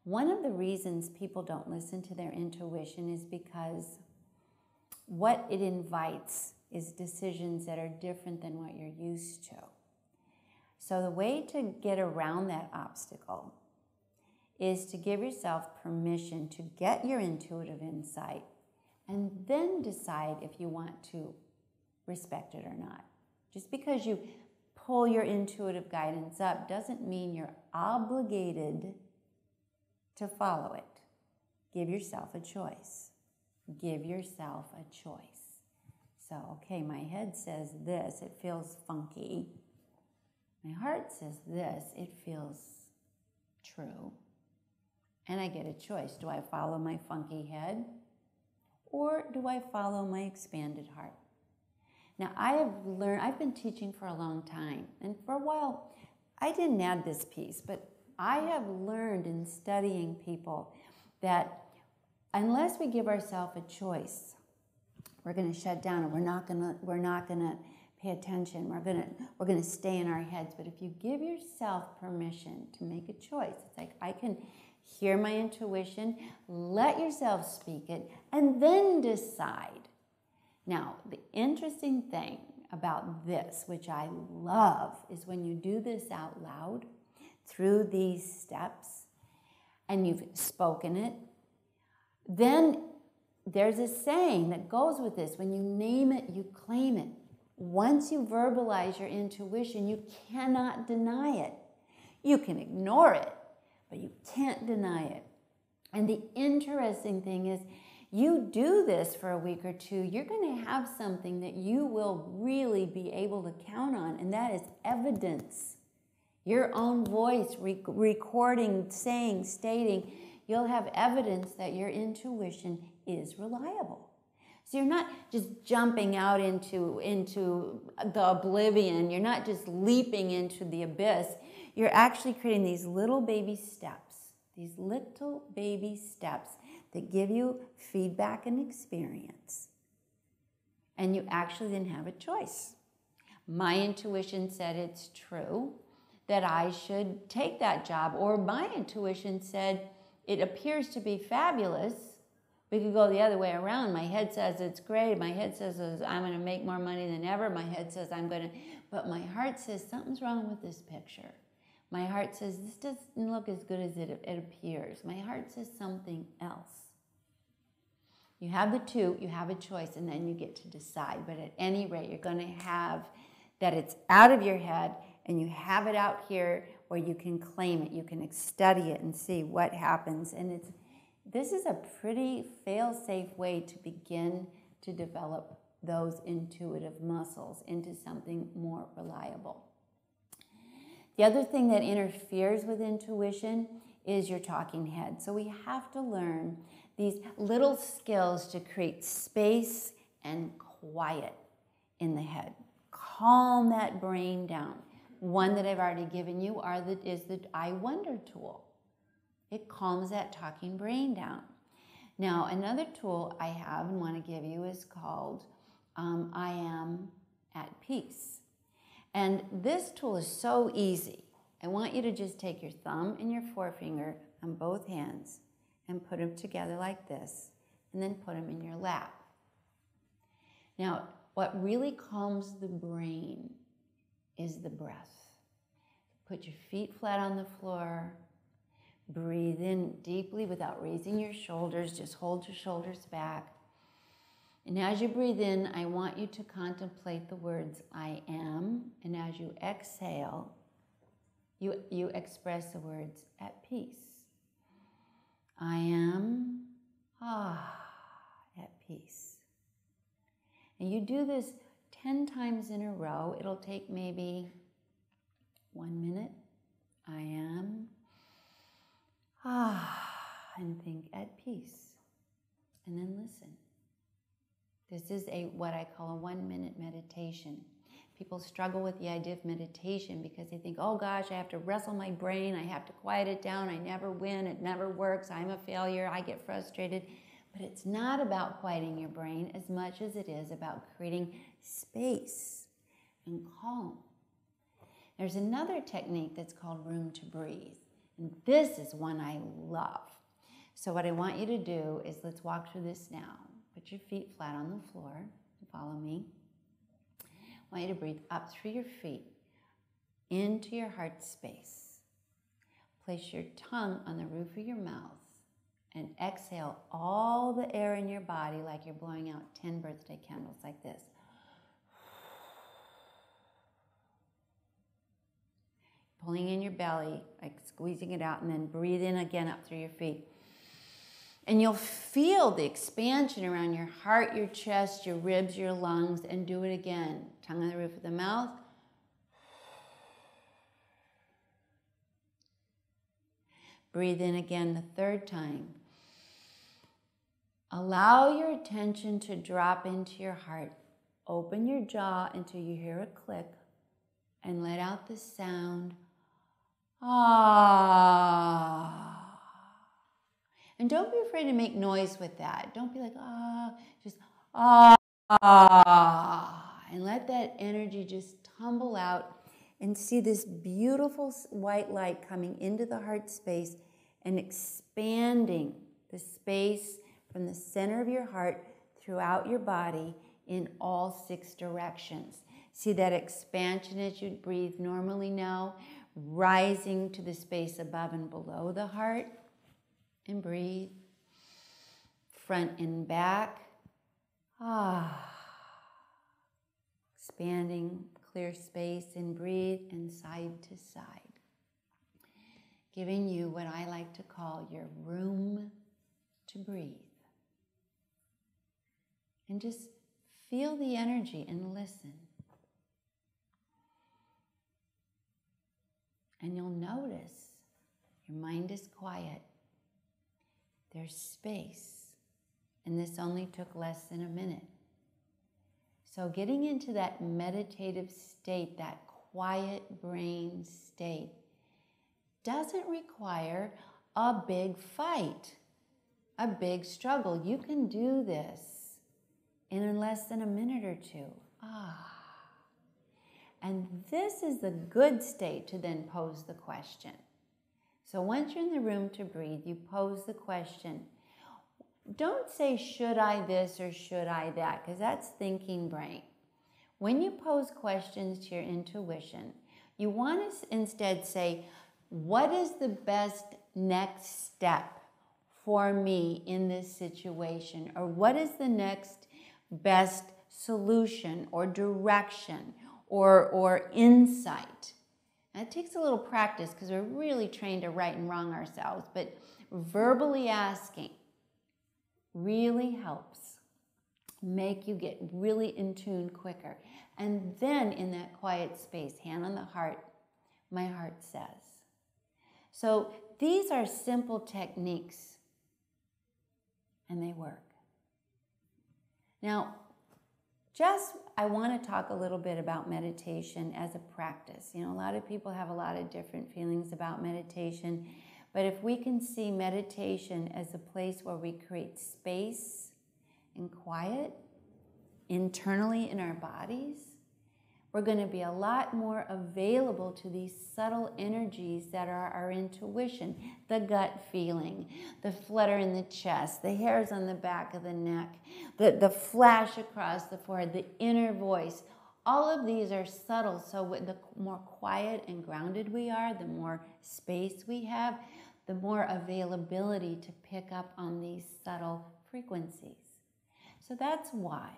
One of the reasons people don't listen to their intuition is because what it invites is decisions that are different than what you're used to. So the way to get around that obstacle is to give yourself permission to get your intuitive insight and then decide if you want to respect it or not. Just because you pull your intuitive guidance up doesn't mean you're obligated to follow it. Give yourself a choice. Give yourself a choice. So, okay, my head says this, it feels funky. My heart says this, it feels true. And I get a choice. Do I follow my funky head? Or do I follow my expanded heart? Now, I've been teaching for a long time, and for a while, I didn't add this piece, but I have learned in studying people that unless we give ourselves a choice, we're going to shut down and we're not going to pay attention. We're going to stay in our heads. But if you give yourself permission to make a choice, it's like I can hear my intuition, let yourself speak it, and then decide. Now, the interesting thing about this, which I love, is when you do this out loud through these steps and you've spoken it, then there's a saying that goes with this. When you name it, you claim it. Once you verbalize your intuition, you cannot deny it. You can ignore it, but you can't deny it. And the interesting thing is, you do this for a week or two, you're going to have something that you will really be able to count on, and that is evidence. Your own voice, recording, saying, stating, you'll have evidence that your intuition is reliable. So you're not just jumping out into the oblivion. You're not just leaping into the abyss. You're actually creating these little baby steps that give you feedback and experience. And you actually then have a choice. My intuition said it's true that I should take that job, or my intuition said it appears to be fabulous. We could go the other way around. My head says it's great. My head says I'm going to make more money than ever. My head says but my heart says something's wrong with this picture. My heart says this doesn't look as good as it appears. My heart says something else. You have the two, you have a choice, and then you get to decide. But at any rate, you're going to have that it's out of your head, and you have it out here where you can claim it. You can study it and see what happens. And this is a pretty fail-safe way to begin to develop those intuitive muscles into something more reliable. The other thing that interferes with intuition is your talking head. So we have to learn these little skills to create space and quiet in the head. Calm that brain down. One that I've already given you is the I Wonder tool. It calms that talking brain down. Now, another tool I have and want to give you is called I Am at Peace. And this tool is so easy. I want you to just take your thumb and your forefinger on both hands and put them together like this, and then put them in your lap. Now, what really calms the brain is the breath. Put your feet flat on the floor. Breathe in deeply without raising your shoulders. Just hold your shoulders back. And as you breathe in, I want you to contemplate the words, I am. And as you exhale, you express the words, at peace. I am, at peace. And you do this 10 times in a row. It'll take maybe 1 minute. I am, and think at peace. And then listen. This is what I call a 1-minute meditation. People struggle with the idea of meditation because they think, oh gosh, I have to wrestle my brain, I have to quiet it down, I never win, it never works, I'm a failure, I get frustrated. But it's not about quieting your brain as much as it is about creating space and calm. There's another technique that's called room to breathe. And this is one I love. So what I want you to do is let's walk through this now. Put your feet flat on the floor and follow me. I want you to breathe up through your feet into your heart space. Place your tongue on the roof of your mouth and exhale all the air in your body like you're blowing out 10 birthday candles like this. Pulling in your belly, like squeezing it out, and then breathe in again up through your feet. And you'll feel the expansion around your heart, your chest, your ribs, your lungs, and do it again. Tongue on the roof of the mouth. Breathe in again the third time. Allow your attention to drop into your heart. Open your jaw until you hear a click and let out the sound, ah. And don't be afraid to make noise with that. Don't be like, just ah. And let that energy just tumble out and see this beautiful white light coming into the heart space and expanding the space from the center of your heart throughout your body in all 6 directions. See that expansion as you breathe normally now, rising to the space above and below the heart. And breathe. Front and back. Expanding, clear space, and breathe, and side to side. Giving you what I like to call your room to breathe. And just feel the energy and listen. And you'll notice your mind is quiet. There's space, and this only took less than a minute. So getting into that meditative state, that quiet brain state, doesn't require a big fight, a big struggle. You can do this in less than a minute or 2. And this is the good state to then pose the question. So once you're in the room to breathe, you pose the question. Don't say, should I this or should I that? Because that's thinking brain. When you pose questions to your intuition, you want to instead say, what is the best next step for me in this situation? Or what is the next best solution or direction or insight? And it takes a little practice because we're really trained to right and wrong ourselves, but verbally asking really helps make you get really in tune quicker. And then in that quiet space, hand on the heart, my heart says. So these are simple techniques, and they work. Now, I want to talk a little bit about meditation as a practice. You know, a lot of people have a lot of different feelings about meditation, but if we can see meditation as a place where we create space and quiet internally in our bodies, we're going to be a lot more available to these subtle energies that are our intuition, the gut feeling, the flutter in the chest, the hairs on the back of the neck, the flash across the forehead, the inner voice. All of these are subtle, so the more quiet and grounded we are, the more space we have, the more availability to pick up on these subtle frequencies. So that's why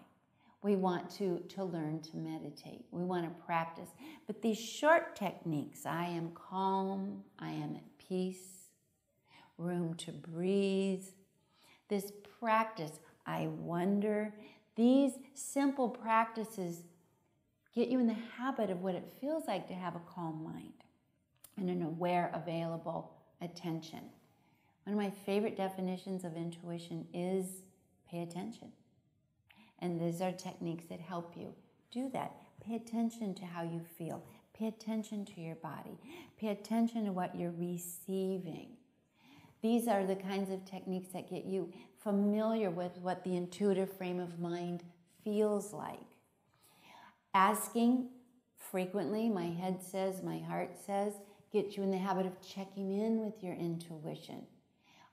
we want to learn to meditate. We want to practice. But these short techniques, I am calm, I am at peace, room to breathe, this practice, I wonder, these simple practices get you in the habit of what it feels like to have a calm mind and an aware, available attention. One of my favorite definitions of intuition is pay attention. And these are techniques that help you do that. Pay attention to how you feel. Pay attention to your body. Pay attention to what you're receiving. These are the kinds of techniques that get you familiar with what the intuitive frame of mind feels like. Asking frequently, my head says, my heart says, gets you in the habit of checking in with your intuition.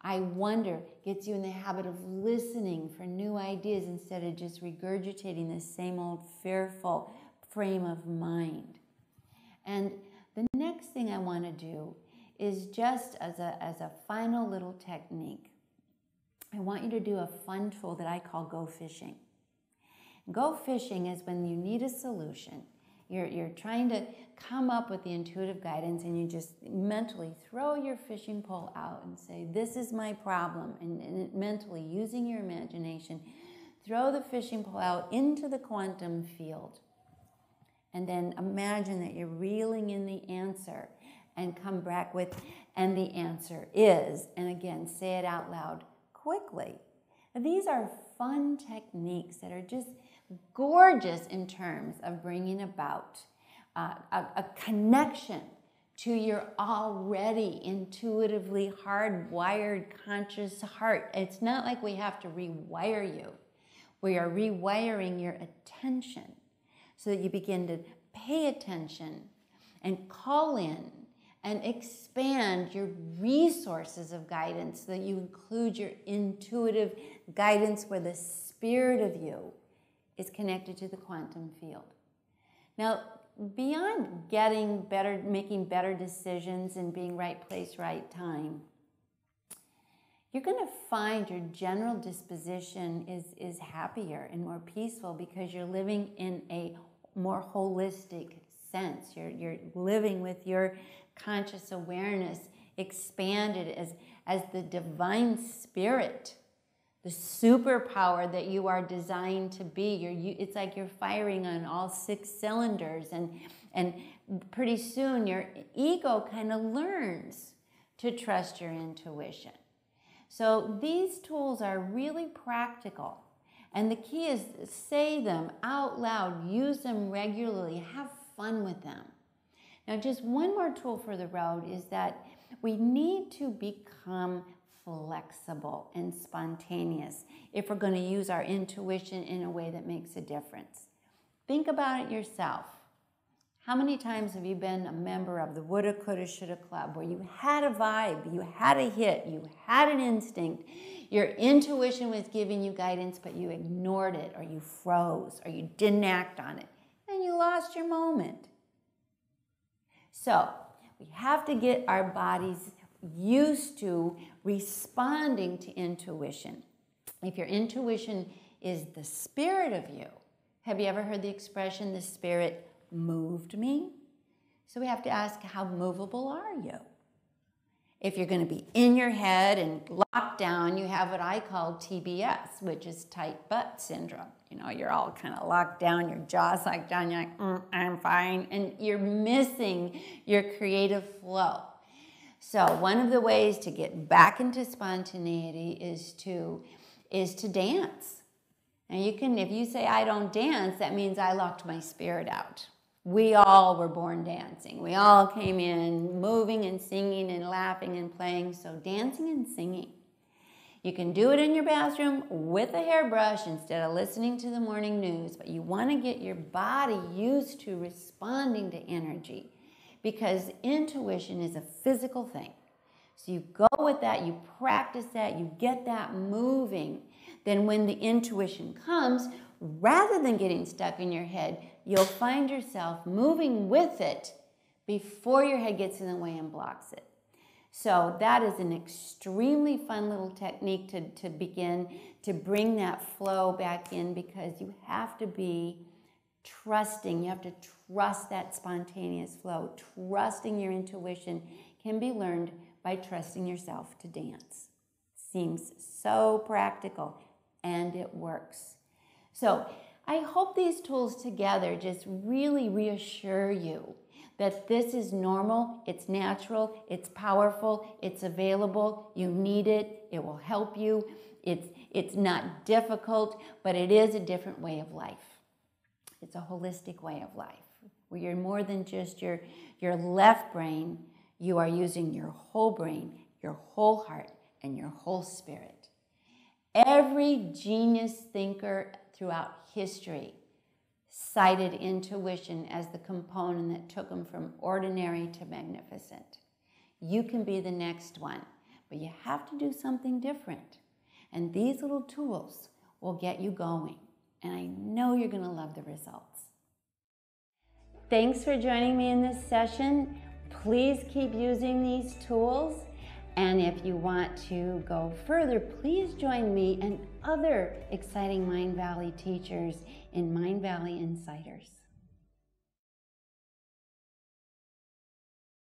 I wonder gets you in the habit of listening for new ideas instead of just regurgitating the same old fearful frame of mind. And the next thing I want to do is just as a final little technique, I want you to do a fun tool that I call Go Fishing. Go fishing is when you need a solution. You're trying to come up with the intuitive guidance, and you just mentally throw your fishing pole out and say, this is my problem. And mentally, using your imagination, throw the fishing pole out into the quantum field. And then imagine that you're reeling in the answer and come back with, and the answer is, and again, say it out loud quickly. Now, these are fun techniques that are just gorgeous in terms of bringing about a connection to your already intuitively hardwired conscious heart. It's not like we have to rewire you. We are rewiring your attention so that you begin to pay attention and call in and expand your resources of guidance so that you include your intuitive guidance where the spirit of you is connected to the quantum field. Now, beyond getting better, making better decisions and being right place, right time, you're going to find your general disposition is happier and more peaceful because you're living in a more holistic sense. You're living with your conscious awareness expanded as the divine spirit, the superpower that you are designed to be. It's like you're firing on all 6 cylinders, and pretty soon your ego kind of learns to trust your intuition. So these tools are really practical, and the key is say them out loud, use them regularly, have fun with them. Now, just one more tool for the road is that we need to become flexible and spontaneous if we're going to use our intuition in a way that makes a difference. Think about it yourself. How many times have you been a member of the Woulda, Coulda, Shoulda Club where you had a vibe, you had a hit, you had an instinct, your intuition was giving you guidance, but you ignored it, or you froze, or you didn't act on it, and you lost your moment? So we have to get our bodies used to responding to intuition. If your intuition is the spirit of you, have you ever heard the expression, the spirit moved me? So we have to ask, how movable are you? If you're going to be in your head and locked down, you have what I call TBS, which is tight butt syndrome. You know, you're all kind of locked down, your jaw's locked down, you're like, I'm fine, and you're missing your creative flow. So one of the ways to get back into spontaneity is to dance. And you can, if you say I don't dance, that means I locked my spirit out. We all were born dancing. We all came in moving and singing and laughing and playing. So dancing and singing. You can do it in your bathroom with a hairbrush instead of listening to the morning news, but you want to get your body used to responding to energy, because intuition is a physical thing. So you go with that, you practice that, you get that moving. Then when the intuition comes, rather than getting stuck in your head, you'll find yourself moving with it before your head gets in the way and blocks it. So that is an extremely fun little technique to begin to bring that flow back in, because you have to be trusting. You have to trust that spontaneous flow. Trusting your intuition can be learned by trusting yourself to dance. Seems so practical, and it works. So I hope these tools together just really reassure you that this is normal, it's natural, it's powerful, it's available, you need it, it will help you. It's not difficult, but it is a different way of life. It's a holistic way of life, where you're more than just your left brain, you are using your whole brain, your whole heart, and your whole spirit. Every genius thinker throughout history cited intuition as the component that took them from ordinary to magnificent. You can be the next one, but you have to do something different. And these little tools will get you going. And I know you're going to love the results. Thanks for joining me in this session. Please keep using these tools. And if you want to go further, please join me and other exciting Mindvalley teachers in Mindvalley Insiders.